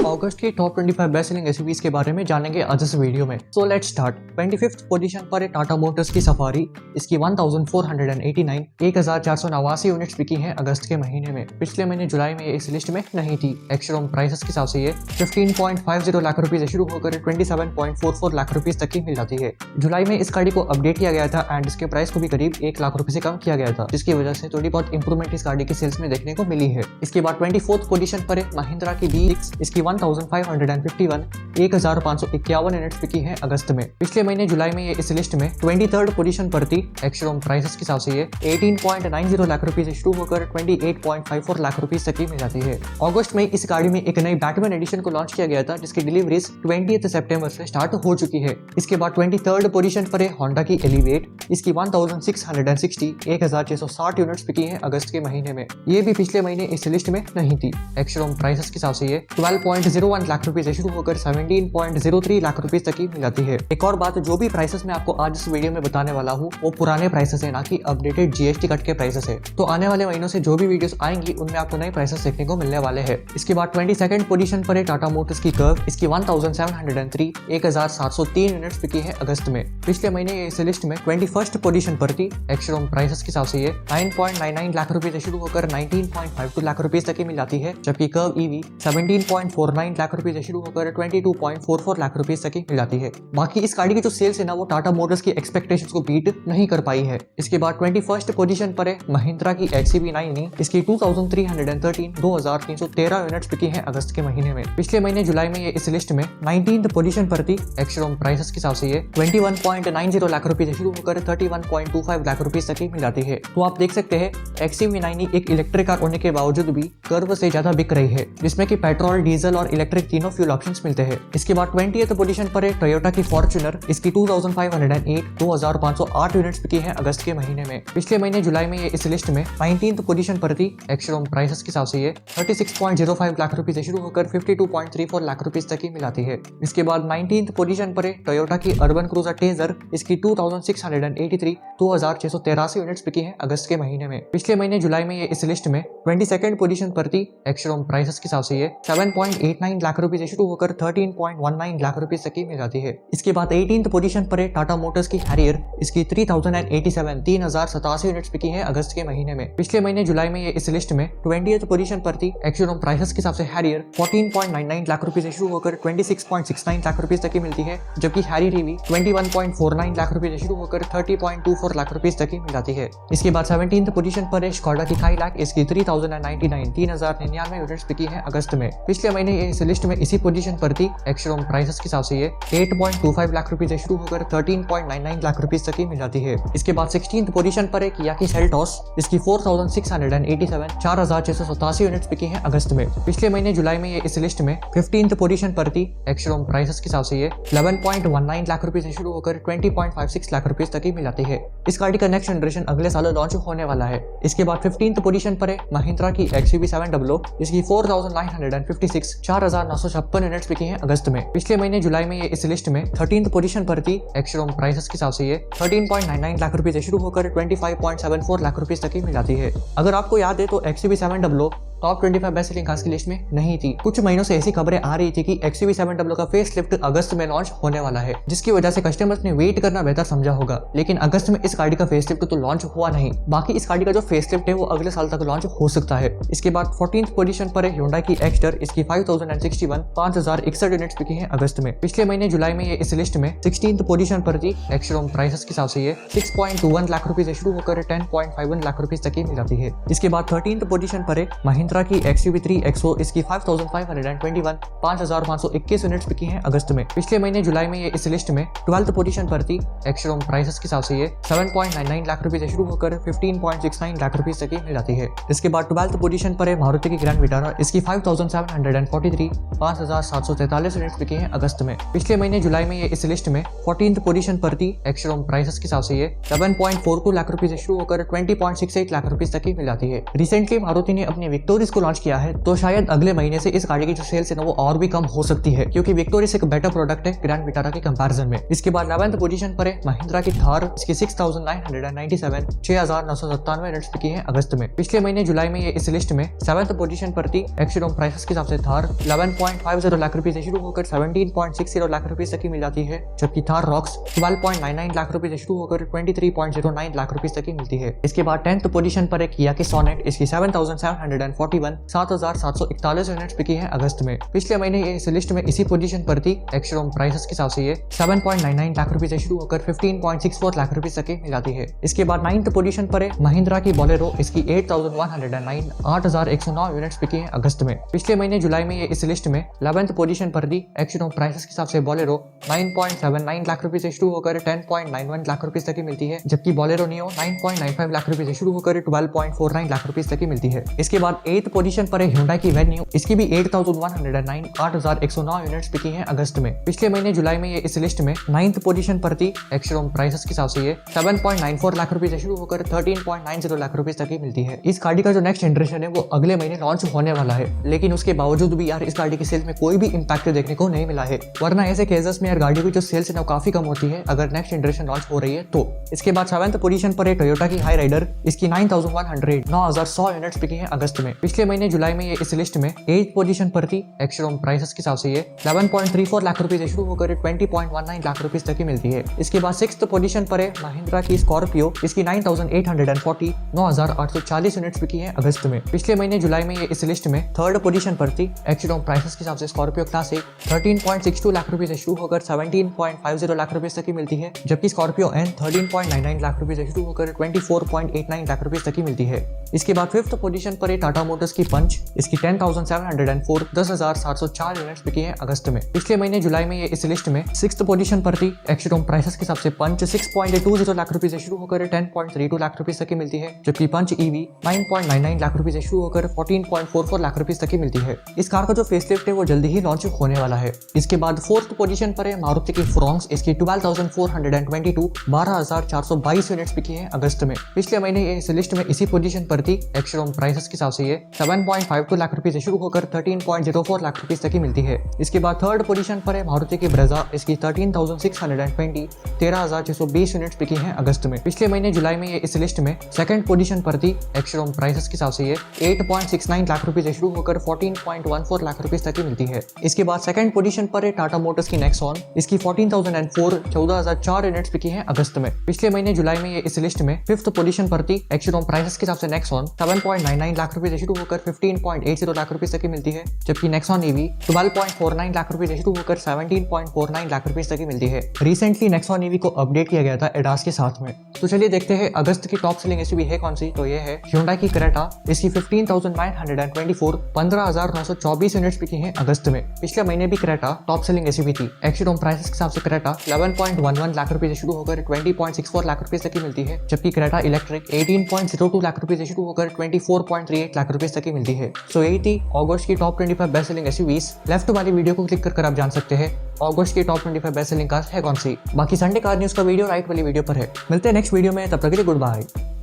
अगस्त की top 25 best selling SUVs के बारे में जानेंगे आज इस वीडियो में। So let's start. 25th position पर है टाटा मोटर्स की सफारी। इसकी 1489 1489 यूनिट्स बिकी हैं अगस्त के महीने में। पिछले महीने जुलाई में इस लिस्ट में नहीं थी। एक्स-शोरूम प्राइसेस के हिसाब से ये 15.50 लाख रुपए से शुरू होकर 27.44 लाख रुपए तक की मिल जाती है। जुलाई में इस गाड़ी को अपडेट किया गया था एंड इसके प्राइस को भी करीब 1 लाख रुपए से कम किया गया था, जिसकी वजह से थोड़ी बहुत इंप्रूवमेंट इस गाड़ी की सेल्स में देखने को मिली है। इसके बाद 24th पोजीशन पर है महिंद्रा की B6। इसकी 1551 1551 यूनिट्स बिकी हैं अगस्त में। पिछले महीने जुलाई में ये इस लिस्ट में 23rd पोजीशन पर थी। एक्स-शोरूम प्राइसेस के हिसाब से ये 18.90 लाख रुपए से शुरू होकर 28.54 लाख रुपए तक की मिल जाती है। अगस्त में इस गाड़ी में एक नई बैटमैन एडिशन को लॉन्च किया गया था, जिसकी डिलीवरीज 20 सितंबर से स्टार्ट हो चुकी है। इसके बाद 23rd पोजीशन पर है होंडा की एलिवेट। इसकी 1660 1660 यूनिट्स बिकी हैं अगस्त के महीने में। ये भी पिछले महीने इस लिस्ट में नहीं थी। एक्स-शोरूम प्राइसेस के हिसाब से ये 12.01 लाख रुपए से शुरू होकर 17.03 लाख रुपए तक की मिल जाती है। एक और बात, जो भी प्राइसेस मैं आपको आज इस वीडियो में बताने वाला हूँ वो पुराने प्राइसेस है, ना कि अपडेटेड जीएसटी कट के प्राइसेस है। तो आने वाले महीनों से जो भी वीडियोस आएंगी उनमें आपको नए प्राइसेस देखने को मिलने वाले हैं। इसके बाद 22nd पोजीशन पर है टाटा मोटर्स की कर्व। इसकी 1703 1703 यूनिट्स बिकी है अगस्त में। पिछले महीने इस लिस्ट में 21st पोजीशन पर थी। एक्स-शोरूम प्राइसेस के हिसाब से ये 9.99 लाख रुपए से शुरू होकर 19.52 लाख रुपए तक की मिल जाती है, जबकि कर्व ईवी 17.49 लाख रुपए से शुरू होकर 22.44 लाख रुपए तक की मिल जाती है। बाकी इस गाड़ी की जो सेल्स है ना, वो टाटा मोटर्स की एक्सपेक्टेशंस को बीट नहीं कर पाई है। इसके बाद 21st पोजीशन पर है महिंद्रा की XUV9। इसकी 2313 यूनिट्स बिकी हैं अगस्त के महीने में। पिछले महीने जुलाई में ये इस लिस्ट में 19th पोजीशन पर थी। एक्स-शोरूम प्राइसेस के हिसाब से ये 21.90 लाख रुपए से शुरू होकर 31.25 लाख रुपए तक की मिल जाती है। तो आप देख सकते हैं XUV9 एक इलेक्ट्रिक कार होने के बावजूद भी कर्व से ज्यादा बिक रही है, जिसमें कि पेट्रोल, डीजल और इलेक्ट्रिक तीनों फ्यूल ऑप्शंस मिलते हैं। इसके बाद 20th पोजीशन पर है टोयोटा की फॉर्च्यूनर। इसकी 2508 यूनिट्स बिकी हैं अगस्त के महीने में। पिछले महीने जुलाई में ये इस लिस्ट में 19th पोजीशन पर थी। एक्स-शोरूम प्राइसेस के हिसाब से ये 36.05 लाख रुपए से शुरू होकर 52.34 लाख रुपए तक की मिल जाती है। इसके बाद 19th पोजीशन पर है टोयोटा की अर्बन क्रूजर टेजर। इसकी 2683 2683 यूनिट्स बिकी हैं अगस्त के महीने में। पिछले महीने जुलाई में ये इस लिस्ट में 22nd पोजीशन पर थी। एक्स-शोरूम प्राइसेस के हिसाब से ये 7.89 लाख रुपए से शुरू होकर 13.19 लाख रुपए तक की मिल जाती है। इसके बाद 18th पोजीशन पर है टाटा मोटर्स की हैरियर। इसकी 3087 यूनिट्स बिकी हैं अगस्त के महीने में। पिछले महीने जुलाई में ये इस लिस्ट में 20th पोजीशन पर थी। एक्स-शोरूम प्राइसेस के हिसाब से हैरियर 14.99 लाख रुपए से शुरू होकर 26.69 लाख रुपए तक की मिलती है, जबकि हैरियर ईवी 21.49 लाख रुपए से शुरू होकर 30.24 लाख रुपए तक की मिल जाती है। इसके बाद 17th पोजीशन पर है स्कोडा की काइलैक। इसकी 3099 यूनिट्स बिकी हैं अगस्त में। पिछले महीने ये इस लिस्ट में इसी पोजीशन पर थी। एक्स-शोरूम प्राइसेस के हिसाब से ये 8.25 लाख रुपए से शुरू होकर 13.99 लाख रुपए तक की मिल जाती है। इसके बाद 16th पोजीशन पर है किया की सेल्टोस। इसकी 4687 4687 यूनिट्स बिकी हैं अगस्त में। पिछले महीने जुलाई में ये इस लिस्ट में 15th पोजीशन पर थी। एक्स-शोरूम प्राइसेस के हिसाब से ये 11.19 लाख रुपए से शुरू होकर 20.56 लाख रुपए तक की मिल जाती है। इस गाड़ी का नेक्स्ट जनरेशन अगले साल लॉन्च होने वाला है। इसके बाद 15th पोजीशन पर है महिंद्रा की XUV700। इसकी 4956 4956 यूनिट्स बिकी हैं अगस्त में। पिछले महीने जुलाई में ये इस लिस्ट में 13th पोजीशन पर थी। एक्स-शोरूम प्राइसेस के हिसाब से ये 13.99 लाख रुपए से शुरू होकर 25.74 लाख रुपए तक की मिल जाती है। अगर आपको याद है तो XUV700 top 25 best selling cars की लिस्ट में नहीं थी। कुछ महीनों से ऐसी खबरें आ रही थी कि XUV700 का फेस लिफ्ट अगस्त में लॉन्च होने वाला है, जिसकी वजह से कस्टमर्स ने वेट करना बेहतर समझा होगा। लेकिन अगस्त में इस गाड़ी का फेस लिफ्ट तो लॉन्च हुआ नहीं। बाकी इस गाड़ी का जो फेस लिफ्ट है वो अगले साल तक लॉन्च हो सकता है। इसके बाद 14th पोजीशन पर है Hyundai की एक्स्टर। इसकी 5061 5061 यूनिट्स बिकी हैं अगस्त में। पिछले महीने जुलाई में ये इस लिस्ट में 16th पोजीशन पर थी। एक्स-शोरूम प्राइसेस के हिसाब से ये 6.21 लाख रुपए से शुरू होकर 10.51 लाख रुपए तक की मिल जाती है। इसके बाद 13th पोजीशन पर है महिंद्रा की XUV3 XO। इसकी 5521 5521 यूनिट्स बिकी हैं अगस्त में। पिछले महीने जुलाई में ये इस लिस्ट में 12th पोजीशन पर थी। एक्स-शोरूम प्राइसेस के हिसाब से ये 7.99 लाख रुपए से शुरू होकर 15.69 लाख रुपए तक की मिल जाती है। इसके बाद 12th पोजीशन पर है मारुति की ग्रैंड विटारा। इसकी 5743 5743 यूनिट्स बिकी हैं अगस्त में। पिछले महीने जुलाई में ये इस लिस्ट में 14th पोजीशन पर थी। एक्स-शोरूम प्राइसेस के हिसाब से ये 7.42 लाख रुपए से शुरू होकर 20.68 लाख रुपए तक की मिल जाती है। रिसेंटली मारुति ने अपनी विक्टोरिया विक्टोरिस को लॉन्च किया है तो शायद अगले महीने से इस गाड़ी की जो सेल्स है ना वो और भी कम हो सकती है, क्योंकि विक्टोरिस एक बेटर प्रोडक्ट है ग्रैंड विटारा के कंपैरिजन में। इसके बाद 11th पोजीशन पर है महिंद्रा की थार, इसकी 6997 6997 यूनिट्स बिकी है अगस्त में। पिछले महीने जुलाई में ये इस लिस्ट में 7th पोजीशन पर थी। एक्स-शोरूम प्राइसेस के हिसाब से थार 11.50 लाख रुपए से शुरू होकर 17.60 लाख रुपए तक की मिल जाती है, जबकि थार रॉक्स 12.99 लाख रुपए से शुरू होकर 23.09 लाख रुपए तक की मिलती है। इसके बाद 10th पोजीशन पर है किया की सोनेट, इसकी 7741 7741 यूनिट्स बिकी है अगस्त में। पिछले महीने ये इस लिस्ट में इसी पोजीशन पर थी। एक्स-शोरूम प्राइसेस के हिसाब से ये 7.99 लाख रुपए से शुरू होकर 15.64 लाख रुपए तक की मिल जाती है। इसके बाद 9th पोजीशन पर है महिंद्रा की बोलेरो, इसकी 8109 8109 यूनिट्स बिकी है अगस्त में। पिछले महीने जुलाई में ये इस लिस्ट में 11th पोजीशन पर थी। एक्स-शोरूम प्राइसेस के हिसाब से बोलेरो 9.79 लाख रुपए से शुरू होकर 10.91 लाख रुपए तक की मिलती है, जबकि बोलेरो नियो 9.95 लाख रुपए से शुरू होकर 12.49 लाख रुपए तक की मिलती है। इसके बाद 8th पोजीशन पर है Hyundai की वेन्यू, इसकी भी 8109 8109 यूनिट्स बिकी है अगस्त में। पिछले महीने जुलाई में ये इस लिस्ट में 9th पोजीशन पर थी। एक्स-शोरूम प्राइसेस के हिसाब से ये 7.94 लाख रुपए से शुरू होकर 13.90 लाख रुपए तक की मिलती है। इस गाड़ी का जो नेक्स्ट जनरेशन है वो अगले महीने लॉन्च होने वाला है, लेकिन उसके बावजूद भी यार इस गाड़ी की सेल्स में कोई भी इंपैक्ट देखने को नहीं मिला है, वरना ऐसे केसेस में यार गाड़ी की जो सेल्स है ना काफी कम होती है अगर नेक्स्ट जनरेशन लॉन्च हो रही है तो। इसके बाद 7th पोजीशन पर है टोयोटा की हाई राइडर, इसकी 9100 9100 यूनिट्स बिकी है अगस्त में। पिछले महीने जुलाई में ये इस लिस्ट में 8th पोजीशन पर थी। एक्स-शोरूम प्राइसेस के हिसाब से ये 11.34 लाख रुपए से शुरू होकर 20.19 लाख रुपए तक की मिलती है। इसके बाद 6th पोजीशन पर है महिंद्रा की स्कॉर्पियो, इसकी 9840 9840 यूनिट्स बिकी है अगस्त में। पिछले महीने जुलाई में ये इस लिस्ट में 3rd पोजीशन पर थी। एक्स-शोरूम प्राइसेस के हिसाब से स्कॉर्पियो क्लासिक 13.62 लाख रुपए से शुरू होकर 17.50 लाख रुपए तक की मिलती है, जबकि स्कॉर्पियो एन 13.99 लाख रुपए से शुरू होकर 24.89 लाख रुपए तक की मिलती है। इसके बाद 5th पोजीशन पर है टाटा मोटर्स की पंच, इसकी 10,704 10,704 यूनिट्स बिकी है अगस्त में। पिछले महीने जुलाई में ये इस लिस्ट में 6th पोजीशन पर थी। एक्स-शोरूम प्राइसेस के हिसाब से पंच 6.20 लाख रुपए से शुरू होकर 10.32 लाख रुपए तक की मिलती है, जबकि पंच ईवी 9.99 लाख रुपए से शुरू होकर 14.44 लाख रुपए तक की मिलती है। इस कार का जो फेसलिफ्ट है वो जल्दी ही लॉन्च होने वाला है। इसके बाद 4th पोजीशन पर है मारुति की फ्रॉन्क्स, इसकी 12,422 12,422 यूनिट्स बिकी है अगस्त में। पिछले महीने ये इस लिस्ट में इसी पोजीशन पर थी। एक्स-शोरूम प्राइसेस के हिसाब से ये 7.52 लाख रुपए से शुरू होकर 13.04 लाख रुपए तक की मिलती है। इसके बाद 3rd पोजीशन पर है मारुति की ब्रेजा, इसकी 13,620 13,620 यूनिट्स बिकी है अगस्त में। पिछले महीने जुलाई में ये इस लिस्ट में 2nd पोजीशन पर थी। एक्स-शोरूम प्राइसेस के हिसाब से ये 8.69 लाख रुपए से शुरू होकर 14.14 लाख रुपए तक की मिलती है। इसके बाद 2nd पोजीशन पर है टाटा मोटर्स की नेक्सॉन, इसकी 14,004 14,004 यूनिट्स बिकी है अगस्त में। पिछले महीने जुलाई में ये इस लिस्ट में 5th पोजीशन पर थी। एक्स-शोरूम प्राइसेस के हिसाब से नेक्सॉन 7.99 लाख रुपए से शुरू होकर 15.80 लाख रुपए तक की मिलती है, जबकि नेक्सॉन ईवी 12.49 लाख रुपए से शुरू होकर 17.49 लाख रुपए तक की मिलती है। रिसेंटली नेक्सॉन ईवी को अपडेट किया गया था एडास के साथ में। तो चलिए देखते हैं अगस्त की टॉप सेलिंग एसयूवी है कौन सी। तो ये है Hyundai की क्रेटा, इसकी 15,924 15,924 यूनिट्स बिकी है अगस्त में। पिछले महीने भी क्रेटा टॉप सेलिंग एसयूवी थी। एक्स-शोरूम प्राइसेस के हिसाब से क्रेटा 11.11 लाख रुपए से शुरू होकर 20.64 लाख रुपए तक की मिलती है, जबकि क्रेटा इलेक्ट्रिक 18.02 लाख रुपए से शुरू होकर 24.38 लाख रुपए तक की मिलती है। सो यही थी अगस्त की top 25 best selling SUVs. Left वाली वीडियो को क्लिक कर आप जान सकते हैं अगस्त की टॉप 25 बेस्ट सेलिंग कार है कौन सी। बाकी संडे कार न्यूज का वीडियो राइट वाली वीडियो पर है। मिलते हैं नेक्स्ट वीडियो में, तब तक के लिए गुड बाय।